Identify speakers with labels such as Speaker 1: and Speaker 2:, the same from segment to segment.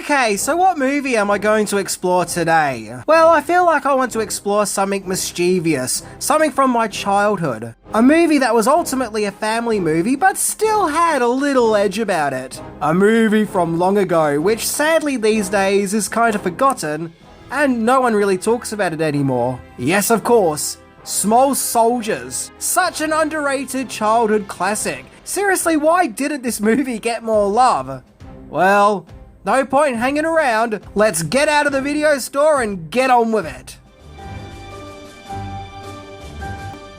Speaker 1: Okay, so what movie am I going to explore today? Well, I feel like I want to explore something mischievous, something from my childhood. A movie that was ultimately a family movie, but still had a little edge about it. A movie from long ago, which sadly these days is kind of forgotten, and no one really talks about it anymore. Yes, of course, Small Soldiers. Such an underrated childhood classic. Seriously, why didn't this movie get more love? Well, no point hanging around. Let's get out of the video store and get on with it.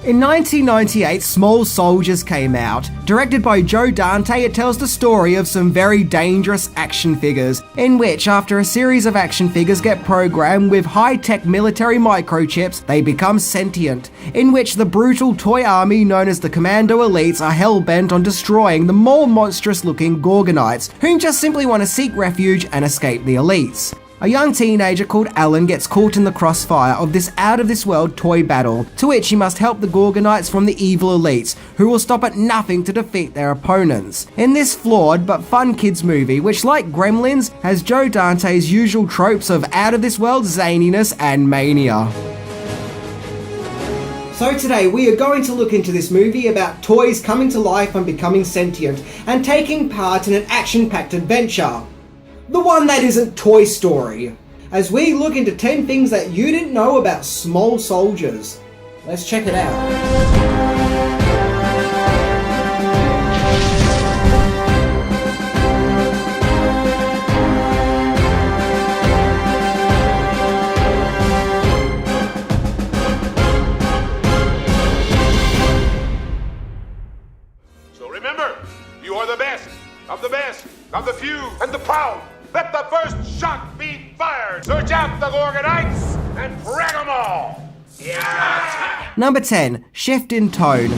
Speaker 1: In 1998, Small Soldiers came out. Directed by Joe Dante, it tells the story of some very dangerous action figures, in which, after a series of action figures get programmed with high-tech military microchips, they become sentient, in which the brutal toy army known as the Commando Elites are hell-bent on destroying the more monstrous-looking Gorgonites, who just simply want to seek refuge and escape the Elites. A young teenager called Alan gets caught in the crossfire of this out-of-this-world toy battle, to which he must help the Gorgonites from the evil elites, who will stop at nothing to defeat their opponents. In this flawed but fun kids movie, which like Gremlins, has Joe Dante's usual tropes of out-of-this-world zaniness and mania. So today we are going to look into this movie about toys coming to life and becoming sentient, and taking part in an action-packed adventure. The one that isn't Toy Story, as we look into 10 things that you didn't know about Small Soldiers. Let's check it out.
Speaker 2: So remember, you are the best of the best of the few and the proud. Let the first shot be fired! Search out the Gorgonites and frag them all! Yeah!
Speaker 1: Number 10. Shift in tone.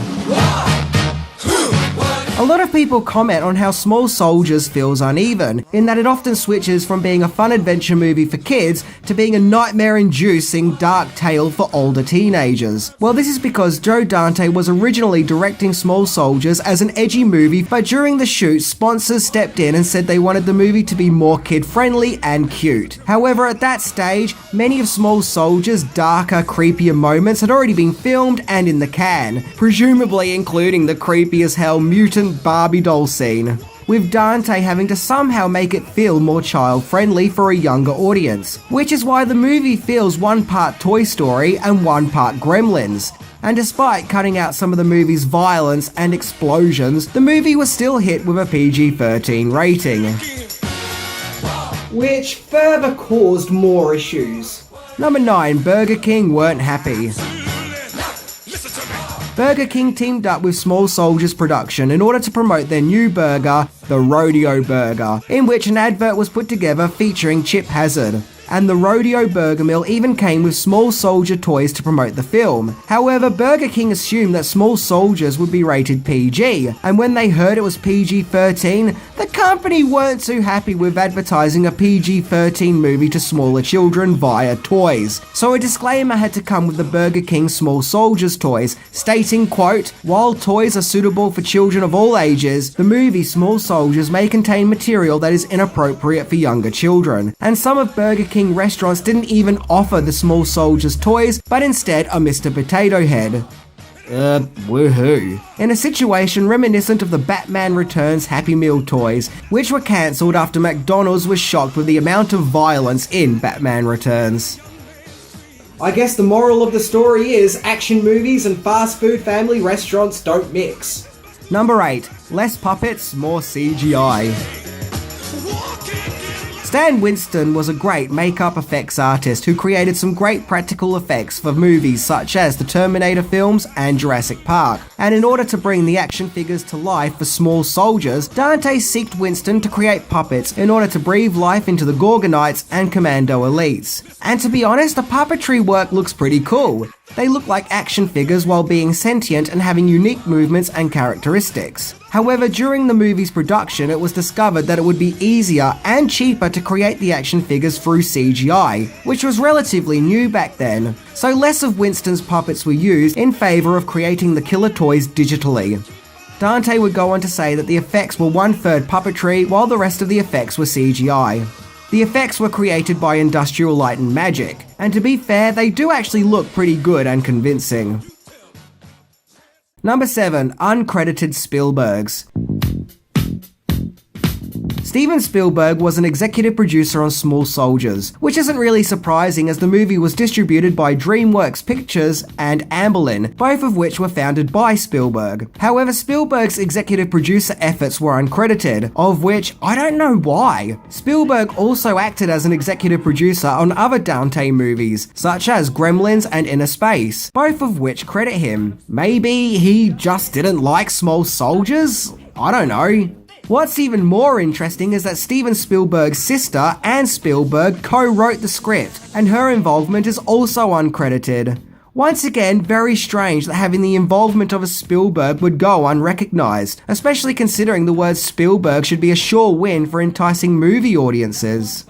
Speaker 1: A lot of people comment on how Small Soldiers feels uneven, in that it often switches from being a fun adventure movie for kids to being a nightmare-inducing dark tale for older teenagers. Well, this is because Joe Dante was originally directing Small Soldiers as an edgy movie, but during the shoot, sponsors stepped in and said they wanted the movie to be more kid-friendly and cute. However, at that stage, many of Small Soldiers' darker, creepier moments had already been filmed and in the can, presumably including the creepy as hell mutant Barbie doll scene, with Dante having to somehow make it feel more child-friendly for a younger audience, which is why the movie feels one part Toy Story and one part Gremlins. And despite cutting out some of the movie's violence and explosions, the movie was still hit with a PG-13 rating, which further caused more issues. Number 9. Burger King weren't happy. Burger King teamed up with Small Soldiers Production in order to promote their new burger, the Rodeo Burger, in which an advert was put together featuring Chip Hazard. And the Rodeo Burger Meal even came with Small Soldier toys to promote the film. However, Burger King assumed that Small Soldiers would be rated PG, and when they heard it was PG-13, the company weren't too happy with advertising a PG-13 movie to smaller children via toys. So a disclaimer had to come with the Burger King Small Soldiers toys, stating, quote, "While toys are suitable for children of all ages, the movie Small Soldiers may contain material that is inappropriate for younger children." And some of Burger King restaurants didn't even offer the Small Soldiers toys, but instead a Mr. Potato Head. Woohoo. In a situation reminiscent of the Batman Returns Happy Meal toys, which were cancelled after McDonald's was shocked with the amount of violence in Batman Returns. I guess the moral of the story is action movies and fast food family restaurants don't mix. Number 8. Less puppets, more CGI. Stan Winston was a great makeup effects artist who created some great practical effects for movies such as the Terminator films and Jurassic Park. And in order to bring the action figures to life for Small Soldiers, Dante sought Winston to create puppets in order to breathe life into the Gorgonites and Commando Elites. And to be honest, the puppetry work looks pretty cool. They look like action figures while being sentient and having unique movements and characteristics. However, during the movie's production, it was discovered that it would be easier and cheaper to create the action figures through CGI, which was relatively new back then. So less of Winston's puppets were used in favour of creating the killer toys digitally. Dante would go on to say that the effects were 1/3 puppetry while the rest of the effects were CGI. The effects were created by Industrial Light and Magic, and to be fair, they do actually look pretty good and convincing. Number 7. Uncredited Spielbergs. Steven Spielberg was an executive producer on Small Soldiers, which isn't really surprising as the movie was distributed by DreamWorks Pictures and Amblin, both of which were founded by Spielberg. However, Spielberg's executive producer efforts were uncredited, of which I don't know why. Spielberg also acted as an executive producer on other Dante movies, such as Gremlins and Inner Space, both of which credit him. Maybe he just didn't like Small Soldiers? I don't know. What's even more interesting is that Steven Spielberg's sister, Anne Spielberg, co-wrote the script, and her involvement is also uncredited. Once again, very strange that having the involvement of a Spielberg would go unrecognised, especially considering the word Spielberg should be a sure win for enticing movie audiences.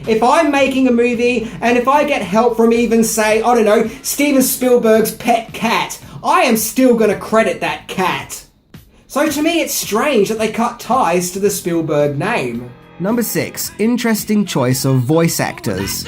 Speaker 1: If I'm making a movie, and if I get help from even, say, I don't know, Steven Spielberg's pet cat, I am still going to credit that cat. So to me, it's strange that they cut ties to the Spielberg name. Number 6. Interesting choice of voice actors.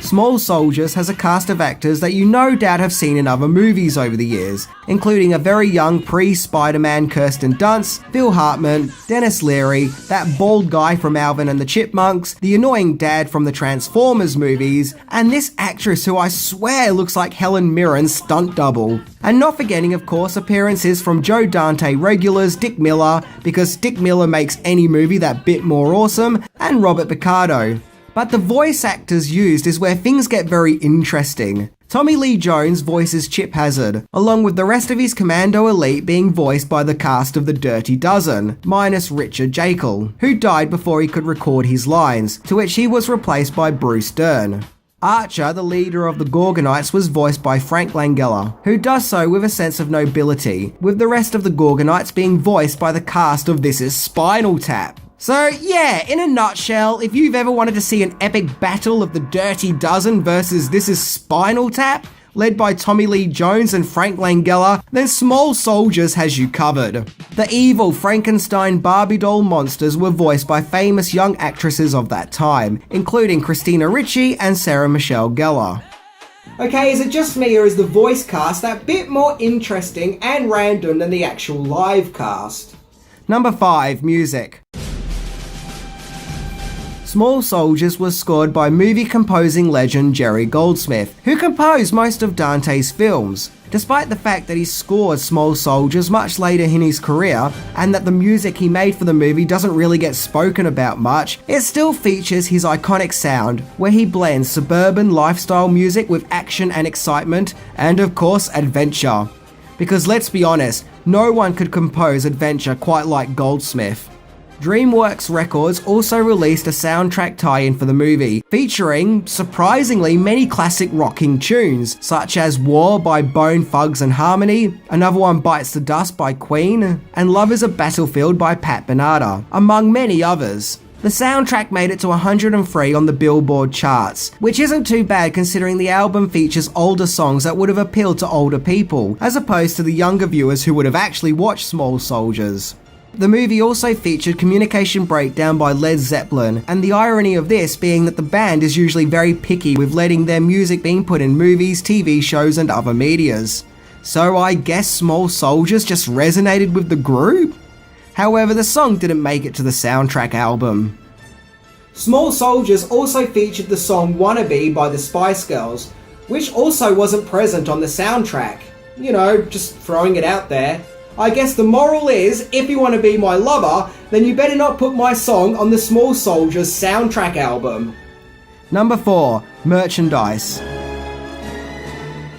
Speaker 1: Small Soldiers has a cast of actors that you no doubt have seen in other movies over the years, including a very young pre-Spider-Man Kirsten Dunst, Phil Hartman, Dennis Leary, that bald guy from Alvin and the Chipmunks, the annoying dad from the Transformers movies, and this actress who I swear looks like Helen Mirren's stunt double. And not forgetting, of course, appearances from Joe Dante regulars Dick Miller, because Dick Miller makes any movie that bit more awesome, and Robert Picardo. But the voice actors used is where things get very interesting. Tommy Lee Jones voices Chip Hazard, along with the rest of his Commando Elite being voiced by the cast of The Dirty Dozen, minus Richard Jekyll, who died before he could record his lines, to which he was replaced by Bruce Dern. Archer, the leader of the Gorgonites, was voiced by Frank Langella, who does so with a sense of nobility, with the rest of the Gorgonites being voiced by the cast of This Is Spinal Tap. So yeah, in a nutshell, if you've ever wanted to see an epic battle of the Dirty Dozen versus This Is Spinal Tap, led by Tommy Lee Jones and Frank Langella, then Small Soldiers has you covered. The evil Frankenstein Barbie doll monsters were voiced by famous young actresses of that time, including Christina Ricci and Sarah Michelle Gellar. Okay, is it just me or is the voice cast that bit more interesting and random than the actual live cast? Number 5. Music. Small Soldiers was scored by movie composing legend Jerry Goldsmith, who composed most of Dante's films. Despite the fact that he scored Small Soldiers much later in his career, and that the music he made for the movie doesn't really get spoken about much, it still features his iconic sound, where he blends suburban lifestyle music with action and excitement, and of course adventure. Because let's be honest, no one could compose adventure quite like Goldsmith. DreamWorks Records also released a soundtrack tie-in for the movie, featuring, surprisingly, many classic rocking tunes, such as War by Bone Thugs and Harmony, another one Bites the Dust by Queen, and Love is a Battlefield by Pat Benatar, among many others. The soundtrack made it to 103 on the Billboard charts, which isn't too bad considering the album features older songs that would have appealed to older people, as opposed to the younger viewers who would have actually watched Small Soldiers. The movie also featured Communication Breakdown by Led Zeppelin, and the irony of this being that the band is usually very picky with letting their music being put in movies, TV shows and other medias. So I guess Small Soldiers just resonated with the group? However, the song didn't make it to the soundtrack album. Small Soldiers also featured the song Wannabe by the Spice Girls, which also wasn't present on the soundtrack. You know, just throwing it out there. I guess the moral is, if you want to be my lover, then you better not put my song on the Small Soldiers soundtrack album. Number 4. Merchandise.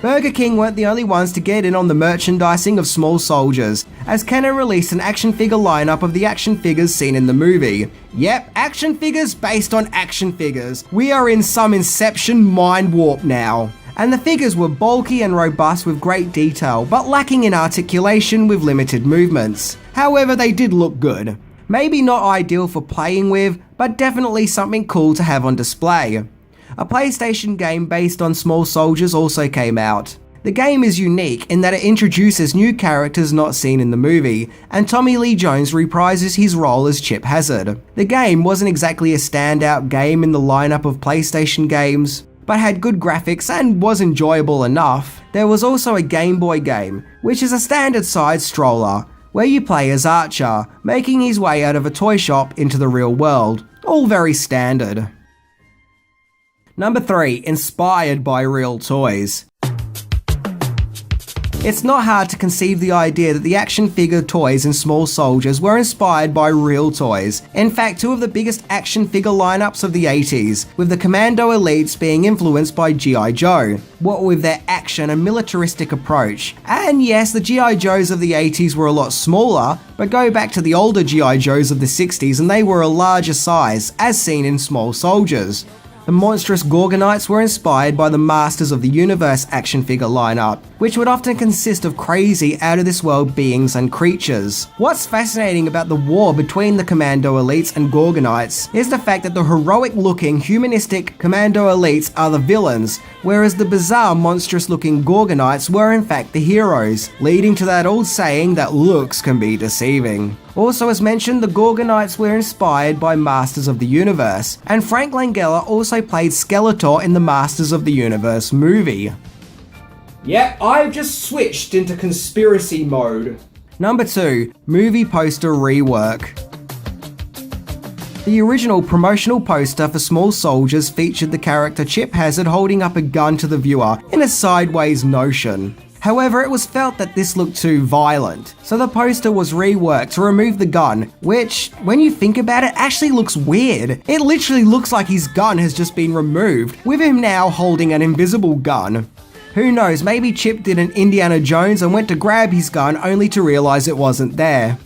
Speaker 1: Burger King weren't the only ones to get in on the merchandising of Small Soldiers, as Kenner released an action figure lineup of the action figures seen in the movie. Yep, action figures based on action figures. We are in some Inception mind warp now. And the figures were bulky and robust with great detail, but lacking in articulation with limited movements. However, they did look good. Maybe not ideal for playing with, but definitely something cool to have on display. A PlayStation game based on Small Soldiers also came out. The game is unique in that it introduces new characters not seen in the movie, and Tommy Lee Jones reprises his role as Chip Hazard. The game wasn't exactly a standout game in the lineup of PlayStation games, but had good graphics and was enjoyable enough. There was also a Game Boy game, which is a standard side stroller, where you play as Archer, making his way out of a toy shop into the real world. All very standard. Number 3. Inspired by real toys. It's not hard to conceive the idea that the action figure toys in Small Soldiers were inspired by real toys. In fact, two of the biggest action figure lineups of the 80s, with the Commando Elites being influenced by G.I. Joe, what with their action and militaristic approach. And yes, the G.I. Joes of the 80s were a lot smaller, but go back to the older G.I. Joes of the 60s and they were a larger size, as seen in Small Soldiers. The monstrous Gorgonites were inspired by the Masters of the Universe action figure lineup, which would often consist of crazy, out-of-this-world beings and creatures. What's fascinating about the war between the Commando Elites and Gorgonites is the fact that the heroic-looking, humanistic Commando Elites are the villains, whereas the bizarre, monstrous-looking Gorgonites were in fact the heroes, leading to that old saying that looks can be deceiving. Also, as mentioned, the Gorgonites were inspired by Masters of the Universe, and Frank Langella also played Skeletor in the Masters of the Universe movie. Yep, I've just switched into conspiracy mode. Number 2. Movie poster rework. The original promotional poster for Small Soldiers featured the character Chip Hazard holding up a gun to the viewer in a sideways motion. However, it was felt that this looked too violent, so the poster was reworked to remove the gun, which, when you think about it, actually looks weird. It literally looks like his gun has just been removed, with him now holding an invisible gun. Who knows, maybe Chip did an Indiana Jones and went to grab his gun only to realise it wasn't there.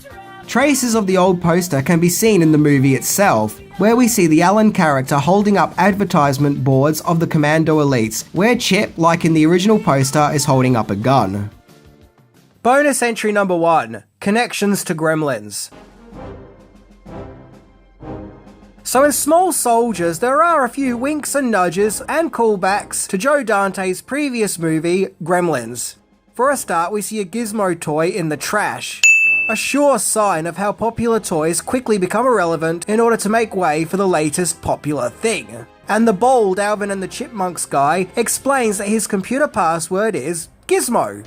Speaker 1: Traces of the old poster can be seen in the movie itself, where we see the Alan character holding up advertisement boards of the Commando Elites, where Chip, like in the original poster, is holding up a gun. Bonus entry number 1. Connections to Gremlins. So in Small Soldiers, there are a few winks and nudges and callbacks to Joe Dante's previous movie, Gremlins. For a start, we see a Gizmo toy in the trash. A sure sign of how popular toys quickly become irrelevant in order to make way for the latest popular thing. And the bold Alvin and the Chipmunks guy explains that his computer password is Gizmo.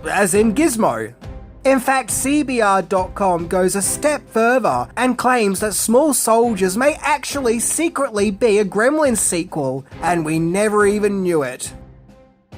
Speaker 1: As in Gizmo. In fact, CBR.com goes a step further and claims that Small Soldiers may actually secretly be a Gremlins sequel, and we never even knew it.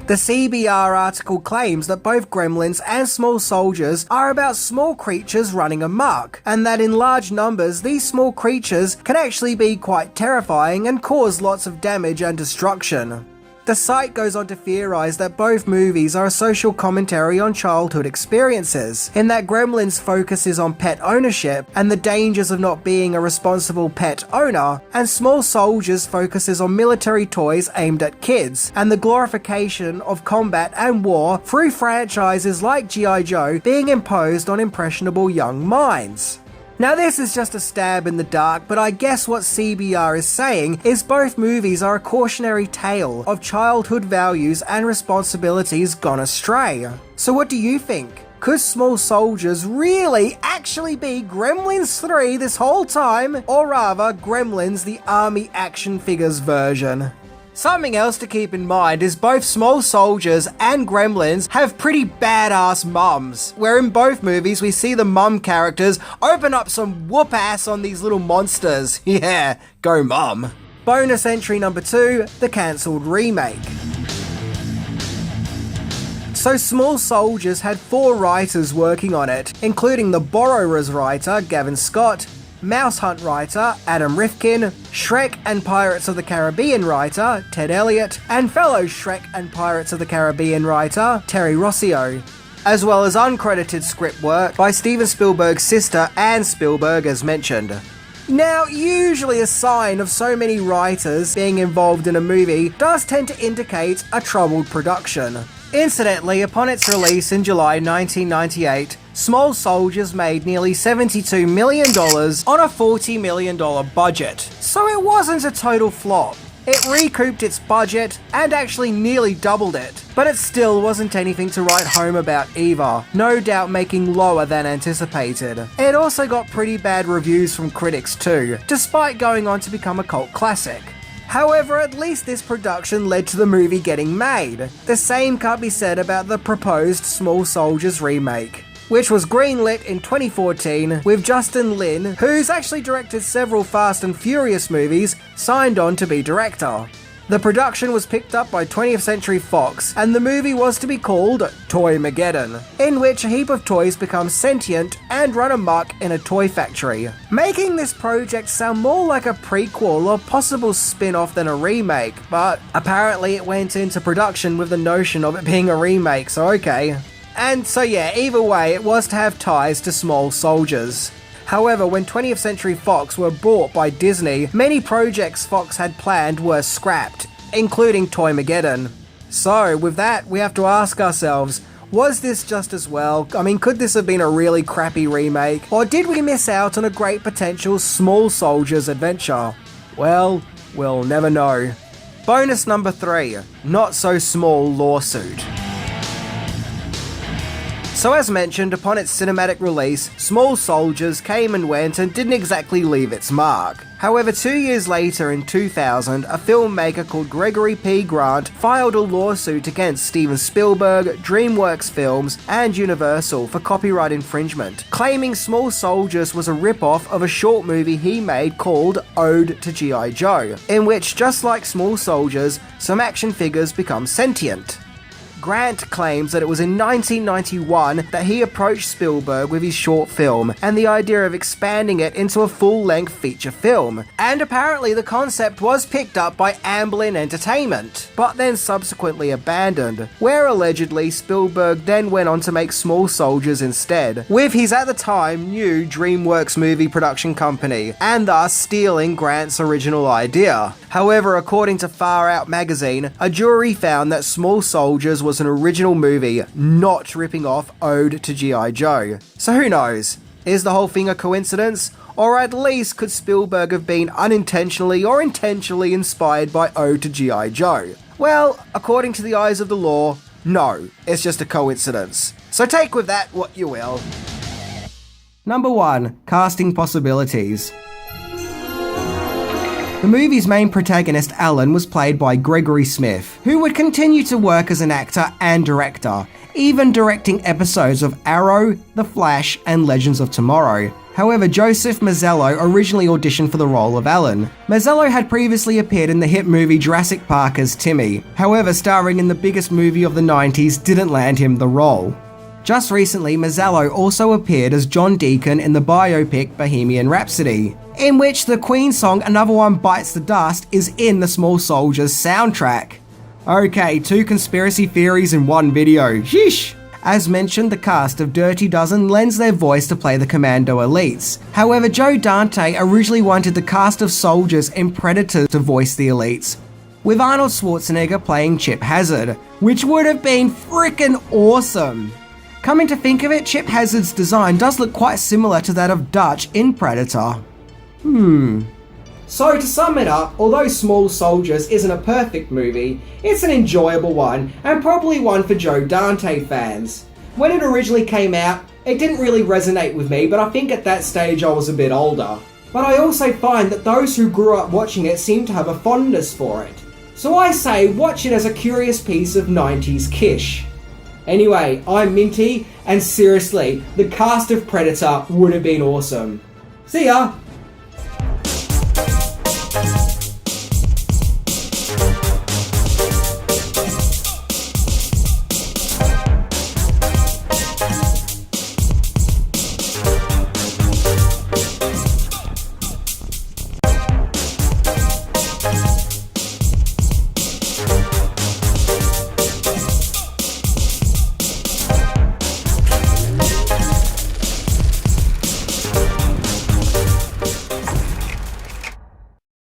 Speaker 1: The CBR article claims that both Gremlins and Small Soldiers are about small creatures running amok, and that in large numbers these small creatures can actually be quite terrifying and cause lots of damage and destruction. The site goes on to theorise that both movies are a social commentary on childhood experiences, in that Gremlins focuses on pet ownership and the dangers of not being a responsible pet owner, and Small Soldiers focuses on military toys aimed at kids, and the glorification of combat and war through franchises like G.I. Joe being imposed on impressionable young minds. Now this is just a stab in the dark, but I guess what CBR is saying is both movies are a cautionary tale of childhood values and responsibilities gone astray. So what do you think? Could Small Soldiers really actually be Gremlins 3 this whole time, or rather Gremlins the Army action figures version? Something else to keep in mind is both Small Soldiers and Gremlins have pretty badass mums, where in both movies we see the mum characters open up some whoop ass on these little monsters. Yeah, go mum. Bonus entry number 2, the cancelled remake. So Small Soldiers had 4 writers working on it, including the Borrowers writer Gavin Scott, Mouse Hunt writer Adam Rifkin, Shrek and Pirates of the Caribbean writer Ted Elliott, and fellow Shrek and Pirates of the Caribbean writer Terry Rossio, as well as uncredited script work by Steven Spielberg's sister Anne Spielberg as mentioned. Now, usually a sign of so many writers being involved in a movie does tend to indicate a troubled production. Incidentally, upon its release in July 1998, Small Soldiers made nearly $72 million on a $40 million budget, so it wasn't a total flop. It recouped its budget and actually nearly doubled it, but it still wasn't anything to write home about either, no doubt making lower than anticipated. It also got pretty bad reviews from critics too, despite going on to become a cult classic. However, at least this production led to the movie getting made. The same can't be said about the proposed Small Soldiers remake, which was greenlit in 2014 with Justin Lin, who's actually directed several Fast and Furious movies, signed on to be director. The production was picked up by 20th Century Fox, and the movie was to be called Toymageddon, in which a heap of toys become sentient and run amok in a toy factory, making this project sound more like a prequel or possible spin-off than a remake, but apparently it went into production with the notion of it being a remake, so okay. And so yeah, either way, it was to have ties to Small Soldiers. However, when 20th Century Fox were bought by Disney, many projects Fox had planned were scrapped, including Toymageddon. So, with that, we have to ask ourselves, was this just as well? I mean, could this have been a really crappy remake? Or did we miss out on a great potential Small Soldiers adventure? Well, we'll never know. Bonus number 3, Not So Small Lawsuit. So as mentioned, upon its cinematic release, Small Soldiers came and went and didn't exactly leave its mark. However, 2 years later in 2000, a filmmaker called Gregory P. Grant filed a lawsuit against Steven Spielberg, DreamWorks Films, and Universal for copyright infringement, claiming Small Soldiers was a rip-off of a short movie he made called Ode to G.I. Joe, in which, just like Small Soldiers, some action figures become sentient. Grant claims that it was in 1991 that he approached Spielberg with his short film and the idea of expanding it into a full-length feature film, and apparently the concept was picked up by Amblin Entertainment, but then subsequently abandoned, where allegedly Spielberg then went on to make Small Soldiers instead, with his at the time new DreamWorks movie production company, and thus stealing Grant's original idea. However, according to Far Out magazine, a jury found that Small Soldiers was an original movie, not ripping off Ode to G.I. Joe. So who knows? Is the whole thing a coincidence? Or at least could Spielberg have been unintentionally or intentionally inspired by Ode to G.I. Joe? Well, according to the eyes of the law, no, it's just a coincidence. So take with that what you will. Number 1. Casting possibilities. The movie's main protagonist, Alan, was played by Gregory Smith, who would continue to work as an actor and director, even directing episodes of Arrow, The Flash, and Legends of Tomorrow. However, Joseph Mazzello originally auditioned for the role of Alan. Mazzello had previously appeared in the hit movie Jurassic Park as Timmy, however, starring in the biggest movie of the 90s didn't land him the role. Just recently, Mazzello also appeared as John Deacon in the biopic Bohemian Rhapsody, in which the Queen song Another One Bites the Dust is in the Small Soldiers soundtrack. Okay, 2 conspiracy theories in one video, sheesh! As mentioned, the cast of Dirty Dozen lends their voice to play the Commando Elites. However, Joe Dante originally wanted the cast of soldiers in Predator to voice the Elites, with Arnold Schwarzenegger playing Chip Hazard, which would have been freaking awesome. Coming to think of it, Chip Hazard's design does look quite similar to that of Dutch in Predator. So to sum it up, although Small Soldiers isn't a perfect movie, it's an enjoyable one, and probably one for Joe Dante fans. When it originally came out, it didn't really resonate with me, but I think at that stage I was a bit older. But I also find that those who grew up watching it seem to have a fondness for it. So I say watch it as a curious piece of 90s kish. Anyway, I'm Minty, and seriously, the cast of Predator would have been awesome. See ya!